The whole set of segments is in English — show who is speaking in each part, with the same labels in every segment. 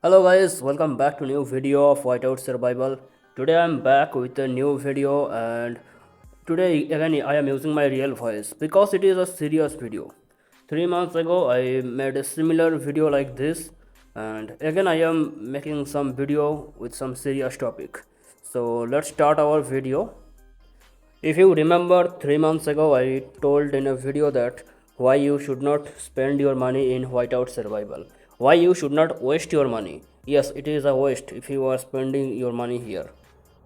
Speaker 1: Hello guys, welcome back to new video of Whiteout Survival. Today I'm back with a new video, and today again I am using my real voice because it is a serious video. 3 months ago I made a similar video like this, and again I am making some video with some serious topic. So let's start our video. If you remember, 3 months ago, I told in a video that why you should not spend your money in Whiteout Survival. Why you should not waste your money. Yes, it is a waste if you are spending your money here.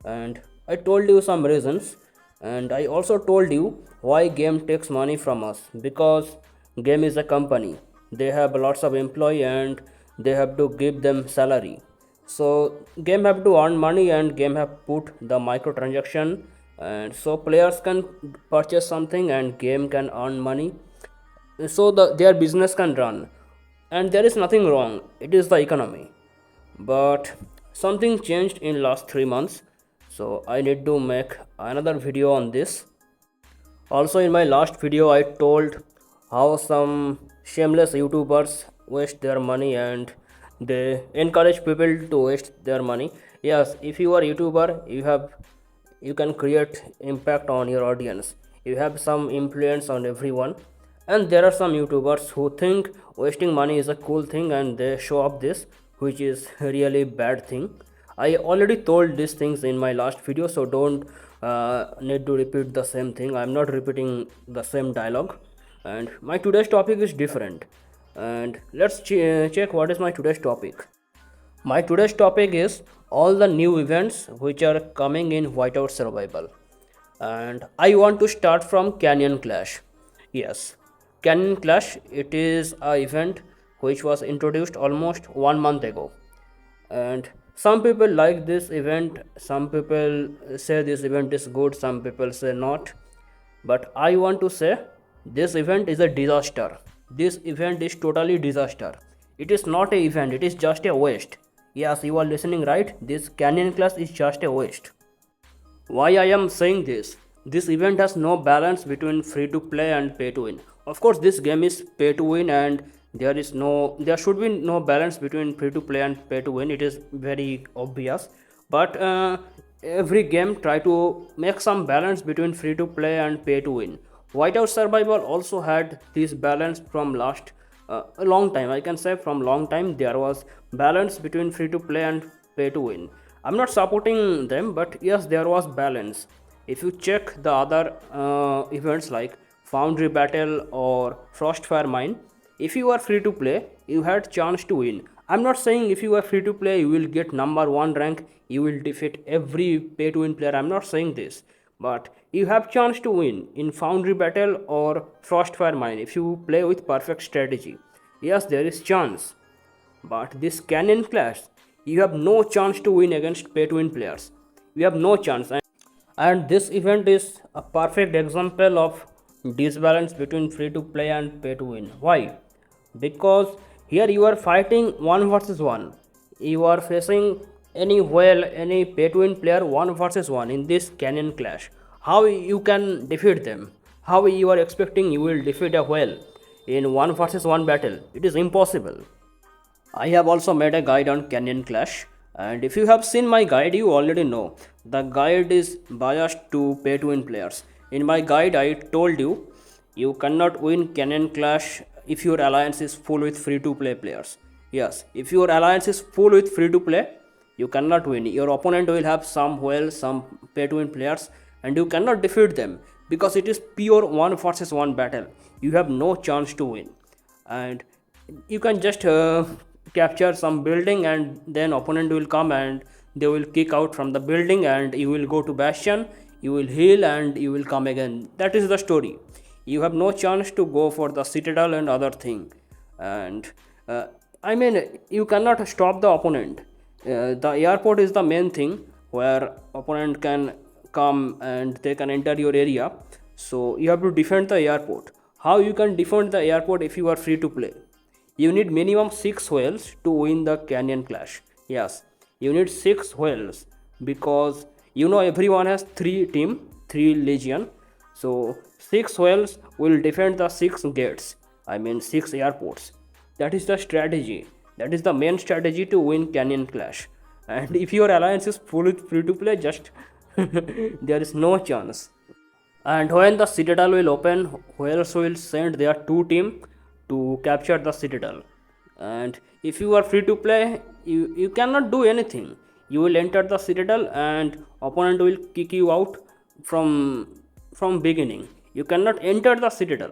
Speaker 1: And I told you some reasons, and I also told you why game takes money from us, because game is a company. They have lots of employee and they have to give them salary. So game have to earn money, and game have put the microtransaction, and so players can purchase something and game can earn money, so their business can run, and there is nothing wrong. It is the economy. But something changed in last 3 months, so I need to make another video on this. Also, in my last video, I told how some shameless YouTubers waste their money and they encourage people to waste their money. Yes, if you are YouTuber, you can create impact on your audience. You have some influence on everyone, and there are some YouTubers who think wasting money is a cool thing and they show up this, which is really bad thing. I already told these things in my last video, so don't need to repeat the same thing. I'm not repeating the same dialogue. And my today's topic is different. And let's check what is my today's topic. My today's topic is all the new events which are coming in Whiteout Survival. And I want to start from Canyon Clash. Yes, Canyon Clash, it is a event which was introduced almost 1 month ago, and some people like this event, some people say this event is good, some people say not. But I want to say this event is a disaster. This event is totally disaster. It is not a event, it is just a waste. Yes, you are listening right, this Canyon Clash is just a waste. Why I am saying this? This event has no balance between free to play and pay to win. Of course, this game is pay to win, and there should be no balance between free to play and pay to win. It is very obvious, but every game try to make some balance between free to play and pay to win. Whiteout Survival also had this balance from last a long time. I can say from long time there was balance between free to play and pay to win. I'm not supporting them, but yes, there was balance. If you check the other events like Foundry Battle or Frostfire Mine, if you are free to play, you had chance to win. I'm not saying if you are free to play, you will get number one rank, you will defeat every pay to win player. I'm not saying this, but you have chance to win in Foundry Battle or Frostfire Mine if you play with perfect strategy. Yes, there is chance, but this Canyon Clash, you have no chance to win against pay to win players. You have no chance, and this event is a perfect example of disbalance between free to play and pay to win. Why? Because here you are fighting one versus one. You are facing any whale, any pay to win player, one versus one in this Canyon Clash. How you can defeat them? How you are expecting you will defeat a whale in one versus one battle? It is impossible. I have also made a guide on Canyon Clash, and if you have seen my guide, you already know the guide is biased to pay to win players. In my guide, I told you cannot win Canyon Clash if your alliance is full with free to play players. Yes, if your alliance is full with free to play, you cannot win. Your opponent will have some whale, some pay to win players, and you cannot defeat them because it is pure one versus one battle. You have no chance to win, and you can just capture some building, and then opponent will come and they will kick out from the building, and you will go to bastion, you will heal, and you will come again. That is the story. You have no chance to go for the citadel and other thing. And I mean, you cannot stop the opponent. The airport is the main thing where opponent can come and they can enter your area, so you have to defend the airport. How you can defend the airport if you are free to play? You need minimum 6 whales to win the Canyon Clash. Yes, you need 6 whales, because everyone has 3 team, 3 legion. So 6 whales will defend the 6 gates. I mean 6 airports. That is the strategy. That is the main strategy to win Canyon Clash. And if your alliance is fully free to play, just there is no chance. And when the citadel will open, whales will send their two team to capture the citadel. And if you are free to play, you cannot do anything. You will enter the citadel and opponent will kick you out from beginning. You cannot enter the citadel.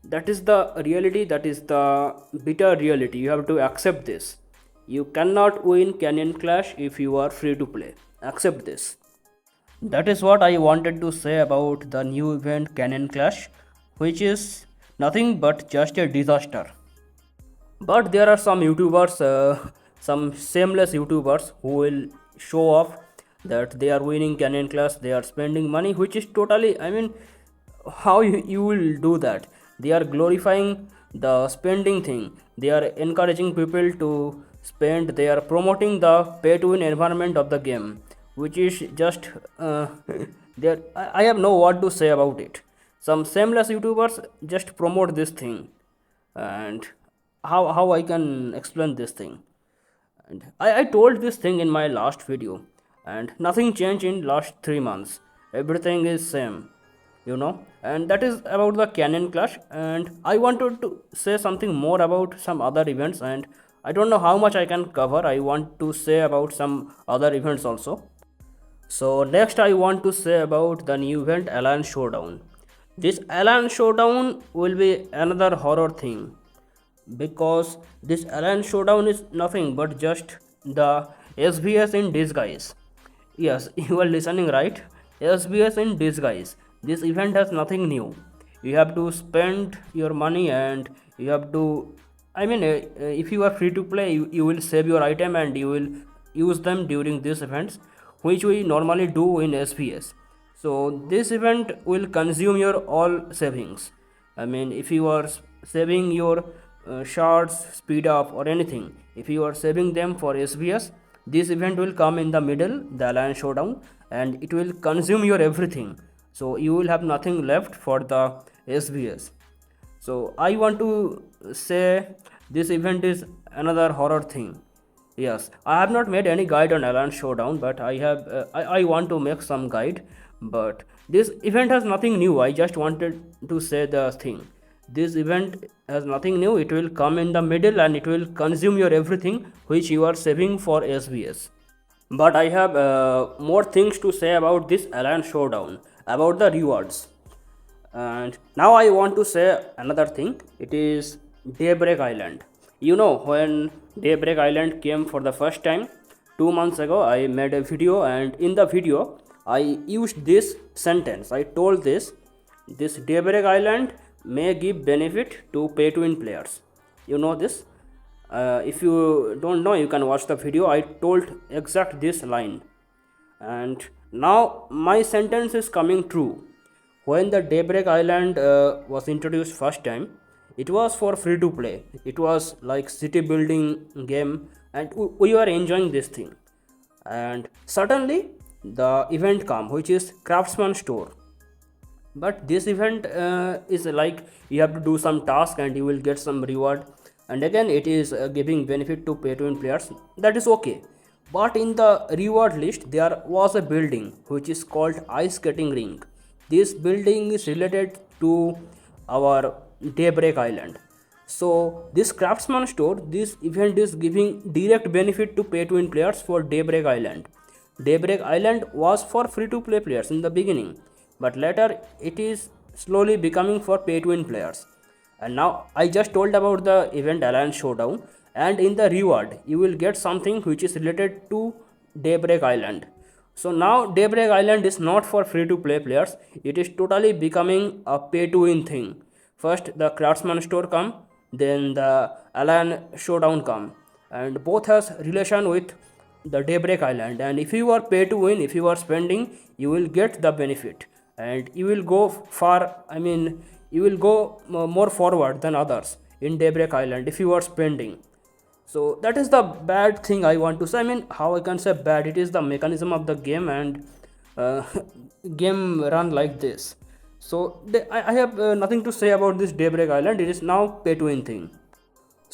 Speaker 1: That is the reality, that is the bitter reality. You have to accept this. You cannot win Canyon Clash if you are free to play. Accept this. That is what I wanted to say about the new event Canyon Clash, which is nothing but just a disaster. But there are some YouTubers, some shameless YouTubers who will show off that they are winning Canyon Clash, they are spending money, which is totally, I mean, how you will do that? They are glorifying the spending thing, they are encouraging people to spend, they are promoting the pay to win environment of the game, which is just there. I have no what to say about it. Some shameless YouTubers just promote this thing, and how I can explain this thing. And I told this thing in my last video, and nothing changed in last 3 months. Everything is same, and that is about the Canyon Clash. And I wanted to say something more about some other events, and I don't know how much I can cover. I want to say about some other events also. So next I want to say about the new event Alliance Showdown. This Alliance Showdown will be another horror thing, because this Alliance Showdown is nothing but just the SBS in disguise. Yes, you are listening right. SBS in disguise. This event has nothing new. You have to spend your money and you have to. I mean, if you are free to play, you will save your item and you will use them during these events, which we normally do in SBS. So this event will consume your all savings. I mean, if you are saving your shards, speed up, or anything, if you are saving them for SBS, this event will come in the middle, the Alliance Showdown, and it will consume your everything. So you will have nothing left for the SBS. So I want to say this event is another horror thing. Yes, I have not made any guide on Alliance Showdown, but I want to make some guide. But this event has nothing new. I just wanted to say the thing. This event has nothing new. It will come in the middle and it will consume your everything which you are saving for SBS. But I have more things to say about this Alliance Showdown, about the rewards. And now I want to say another thing. It is Daybreak Island. When Daybreak Island came for the first time 2 months ago, I made a video, and in the video I used this sentence. I told this Daybreak Island may give benefit to pay to win players. You know this. If you don't know, you can watch the video. I told exact this line, and now my sentence is coming true. When the Daybreak Island was introduced first time, it was for free to play. It was like city building game, and we were enjoying this thing. And suddenly the event come, which is Craftsman store. But this event is like you have to do some task and you will get some reward, and again it is giving benefit to pay to win players. That is okay, but in the reward list there was a building which is called ice skating rink. This building is related to our Daybreak Island. So this Craftsman store, this event is giving direct benefit to pay to win players for Daybreak Island. Daybreak Island was for free to play players in the beginning, but later it is slowly becoming for pay to win players. And now I just told about the event Alliance Showdown, and in the reward you will get something which is related to Daybreak Island. So now Daybreak Island is not for free to play players, it is totally becoming a pay to win thing. First the Craftsman store come, then the Alliance Showdown come, and both has relation with the Daybreak Island. And if you are pay to win, if you are spending, you will get the benefit, and you will go far. I mean, you will go more forward than others in Daybreak Island if you are spending. So that is the bad thing I want to say. I mean, how I can say bad? It is the mechanism of the game, and uh, game run like this. So I have nothing to say about this Daybreak Island. It is now pay to win thing.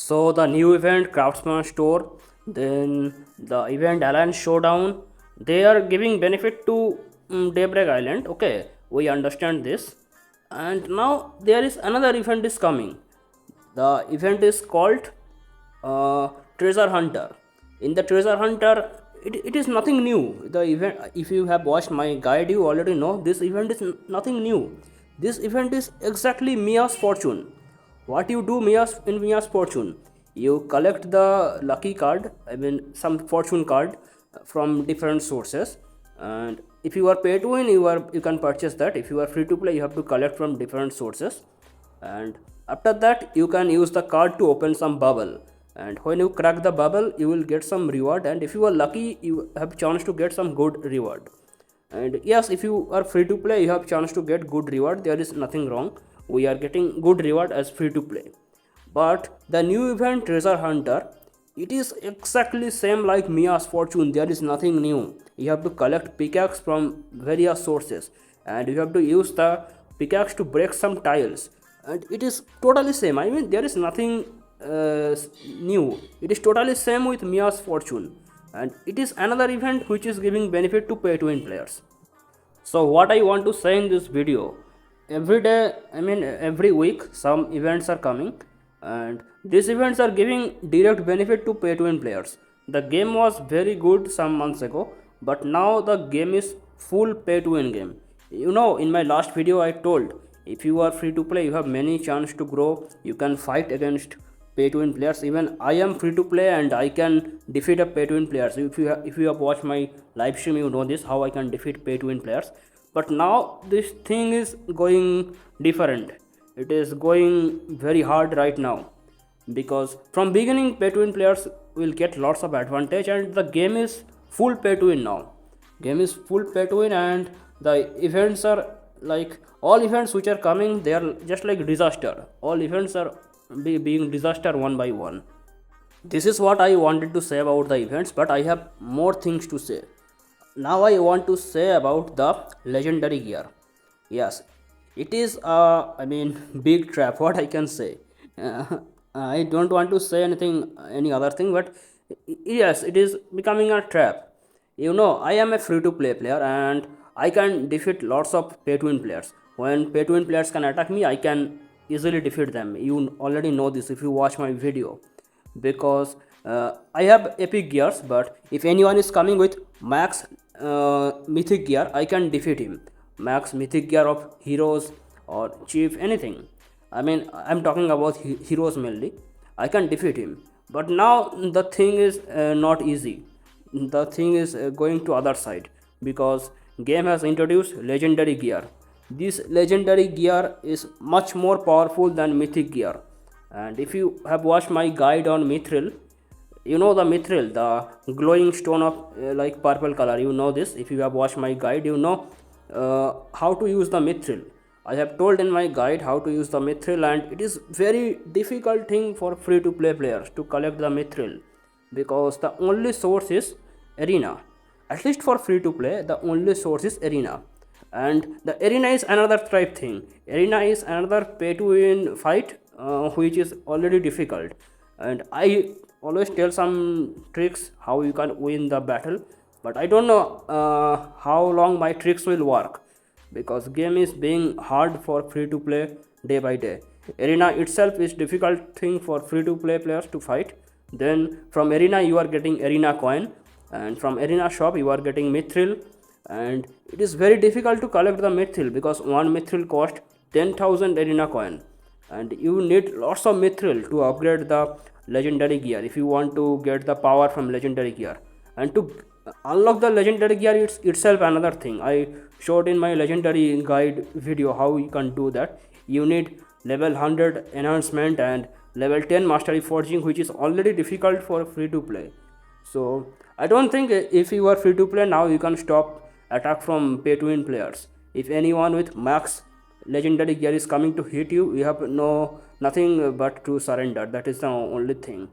Speaker 1: So the new event Craftsman store, then the event Alliance Showdown, they are giving benefit to Daybreak Island. Okay, we understand this. And now there is another event is coming. The event is called uh, Treasure Hunter. In the Treasure Hunter, it is nothing new. The event, if you have watched my guide, you already know this event is nothing new. This event is exactly Mia's fortune. What you do in Mia's fortune, you collect the lucky card, I mean some fortune card from different sources, and if you are pay to win, you can purchase that. If you are free to play, you have to collect from different sources, and after that you can use the card to open some bubble, and when you crack the bubble you will get some reward, and if you are lucky you have chance to get some good reward. And yes, if you are free to play you have chance to get good reward, there is nothing wrong, we are getting good reward as free to play. But the new event Treasure Hunter, it is exactly same like Mia's fortune, there is nothing new. You have to collect pickaxe from various sources, and you have to use the pickaxe to break some tiles, and it is totally same. I mean there is nothing new, it is totally same with Mia's fortune, and it is another event which is giving benefit to pay to win players. So what I want to say in this video, every day, I mean every week some events are coming, and these events are giving direct benefit to pay to win players. The game was very good some months ago, but now the game is full pay to win game. You know, in my last video I told, if you are free to play you have many chance to grow, you can fight against pay to win players. Even I am free to play and I can defeat a pay to win players. If you have watched my live stream, you know this, how I can defeat pay to win players. But now this thing is going different, it is going very hard right now, because from beginning pay to win players will get lots of advantage, and the game is full pay to win now. Game is full pay to win, and the events are like, all events which are coming, they are just like disaster. All events are being disaster one by one. This is what I wanted to say about the events, but I have more things to say. Now I want to say about the legendary gear. Yes, it is I mean big trap, what I can say. I don't want to say any other thing, but yes, it is becoming a trap. You know, I am a free to play player and I can defeat lots of pay to win players. When pay to win players can attack me, I can easily defeat them. You already know this if you watch my video, because I have epic gears, but if anyone is coming with max mythic gear, I can defeat him. Max mythic gear of heroes or chief, anything. I mean, I'm talking about heroes mainly. I can defeat him. But now the thing is not easy. The thing is going to other side, because game has introduced legendary gear. This legendary gear is much more powerful than mythic gear. And if you have watched my guide on mithril, you know the mithril, the glowing stone of like purple color, you know this. If you have watched my guide, you know how to use the mithril. I have told in my guide how to use the mithril, and it is very difficult thing for free to play players to collect the mithril, because the only source is arena. At least for free to play, the only source is arena, and the arena is another type thing. Arena is another pay to win fight, which is already difficult, and I always tell some tricks how you can win the battle, but I don't know how long my tricks will work, because game is being hard for free to play day by day. Arena itself is difficult thing for free to play players to fight. Then from arena you are getting arena coin, and from arena shop you are getting mithril, and it is very difficult to collect the mithril, because one mithril cost 10,000 arena coin, and you need lots of mithril to upgrade the legendary gear if you want to get the power from legendary gear. And to unlock the legendary gear, it's itself another thing. I showed in my legendary guide video how you can do that. You need level 100 enhancement and level 10 mastery forging, which is already difficult for free to play. So I don't think if you are free to play now you can stop attack from pay to win players. If anyone with max legendary gear is coming to hit you, you have nothing but to surrender. That is the only thing.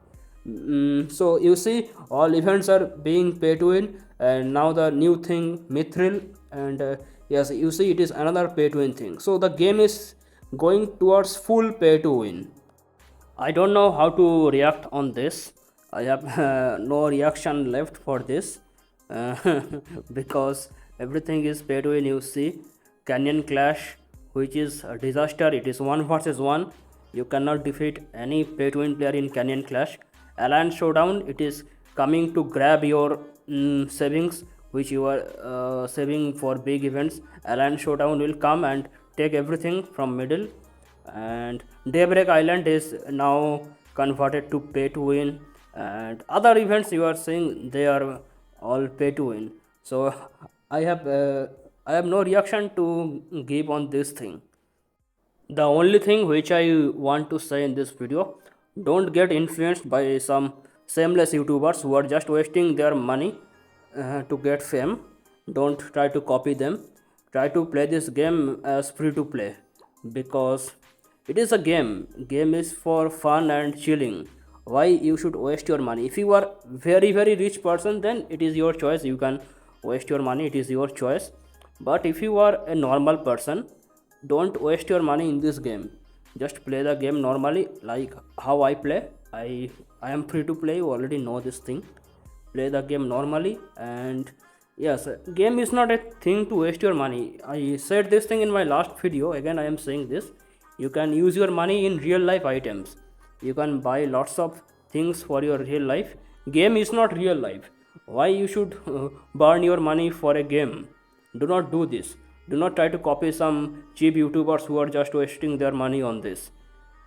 Speaker 1: So you see, all events are being pay to win, and now the new thing mithril, and yes, you see it is another pay to win thing. So the game is going towards full pay to win. I don't know how to react on this. I have no reaction left for this uh, because everything is pay to win. You see, Canyon Clash, which is a disaster. It is one versus one. You cannot defeat any pay to win player in Canyon Clash. Alliance Showdown. It is coming to grab your savings, which you are saving for big events. Alliance Showdown will come and take everything from middle, and Daybreak Island is now converted to pay to win, and other events you are seeing they are all pay to win. So I have uh, I have no reaction to give on this thing. The only thing which I want to say in this video, don't get influenced by some shameless YouTubers who are just wasting their money to get fame. Don't try to copy them. Try to play this game as free to play, because it is a game. Game is for fun and chilling. Why you should waste your money? If you are very rich person, then it is your choice. You can waste your money. It is your choice. But if you are a normal person, don't waste your money in this game. Just play the game normally, like how I play. I am free to play. You already know this thing. Play the game normally, and yes, game is not a thing to waste your money. I said this thing in my last video. Again, I am saying this. You can use your money in real life items. You can buy lots of things for your real life. Game is not real life. Why you should burn your money for a game? Do not do this. Do not try to copy some cheap YouTubers who are just wasting their money on this.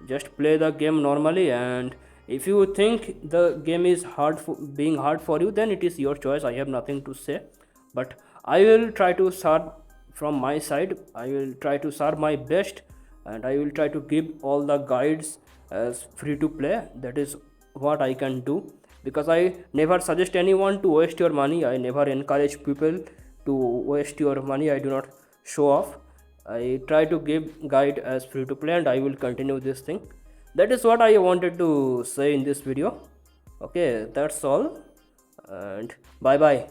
Speaker 1: Just play the game normally, and if you think the game is being hard for you, then it is your choice. I have nothing to say, but I will try to serve from my side. I will try to serve my best, and I will try to give all the guides as free to play. That is what I can do, because I never suggest anyone to waste your money. I never encourage people to waste your money. I do not show off. I try to give guide as free to play, and I will continue this thing. That is what I wanted to say in this video. Okay, that's all, and bye bye.